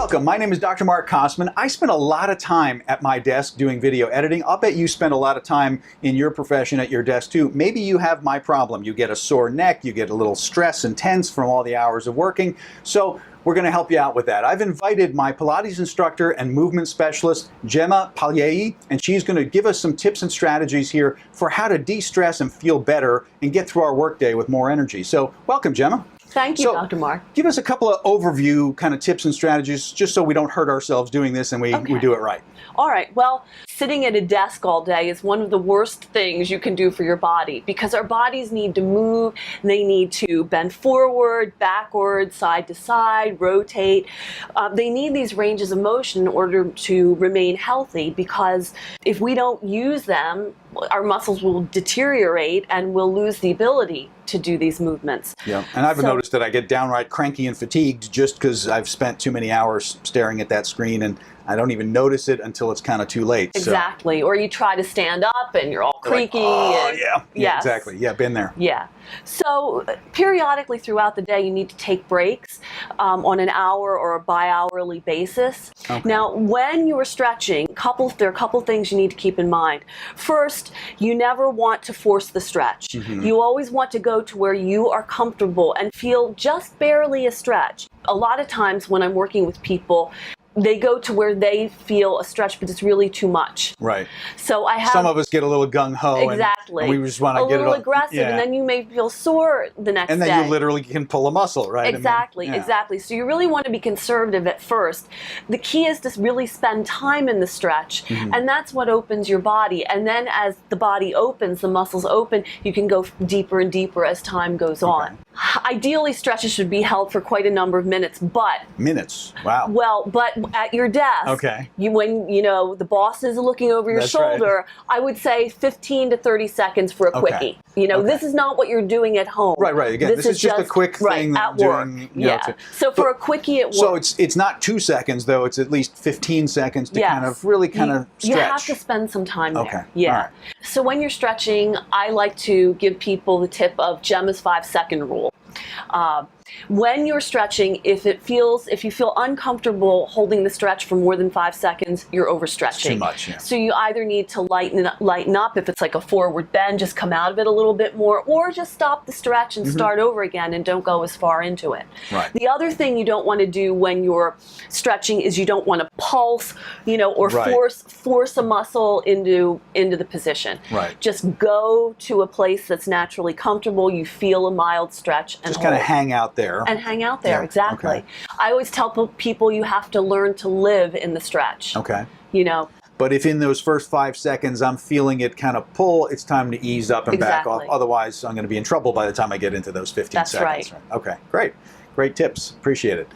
Welcome, my name is Dr. Mark Kosman. I spend a lot of time at my desk doing video editing. I'll bet you spend a lot of time in your profession at your desk too. Maybe you have my problem. You get a sore neck, you get a little stress and tense from all the hours of working. So we're going to help you out with that. I've invited my Pilates instructor and movement specialist, Gemma Pagliei, and she's going to give us some tips and strategies here for how to de-stress and feel better and get through our workday with more energy. So welcome, Gemma. Thank you, Dr. Mark. Give us a couple of overview kind of tips and strategies just so we don't hurt ourselves doing this and we do it right. All right. Well, sitting at a desk all day is one of the worst things you can do for your body because our bodies need to move. They need to bend forward, backward, side to side, rotate. They need these ranges of motion in order to remain healthy because if we don't use them, our muscles will deteriorate and we'll lose the ability to do these movements. Yeah, and I've noticed that I get downright cranky and fatigued just because I've spent too many hours staring at that screen and I don't even notice it until it's kind of too late. Exactly. So. Or you try to stand up and you're all creaky. Like, oh, and, yeah. Yes. Exactly. Yeah, been there. Yeah. So periodically throughout the day, you need to take breaks on an hour or a bi-hourly basis. Okay. Now, when you are stretching, there are a couple things you need to keep in mind. First, you never want to force the stretch. Mm-hmm. You always want to go to where you are comfortable and feel just barely a stretch. A lot of times when I'm working with people, they go to where they feel a stretch, but it's really too much. Right. So I have some of us get a little gung ho. Exactly. And we just want to get a little aggressive, and then you may feel sore the next day. And then you literally can pull a muscle, right? Exactly. I mean, exactly. So you really want to be conservative at first. The key is to really spend time in the stretch, and that's what opens your body. And then as the body opens, the muscles open, you can go deeper and deeper as time goes on. Ideally, stretches should be held for quite a number of minutes, but minutes. Wow. Well, but at your desk, when the boss is looking over your shoulder, I would say 15 to 30 seconds for a quickie. This is not what you're doing at home. Right. Again, this is just a quick thing at work. So for a quickie at work. So it's not 2 seconds though. It's at least 15 seconds to kind of stretch. You have to spend some time there. Okay. Yeah. All right. So when you're stretching, I like to give people the tip of Gemma's 5-second rule. When you're stretching, if you feel uncomfortable holding the stretch for more than 5 seconds, you're overstretching. It's too much, yeah. So you either need to lighten up. If it's like a forward bend, just come out of it a little bit more, or just stop the stretch and start over again and don't go as far into it. Right. The other thing you don't want to do when you're stretching is you don't want to pulse, or force a muscle into the position. Right. Just go to a place that's naturally comfortable. You feel a mild stretch and just kind of hang out there. And hang out there, exactly. Okay. I always tell people you have to learn to live in the stretch. Okay. But if in those first 5 seconds I'm feeling it kind of pull, it's time to ease up and back off. Otherwise, I'm going to be in trouble by the time I get into those 15 seconds. That's right. Okay, great. Great tips. Appreciate it.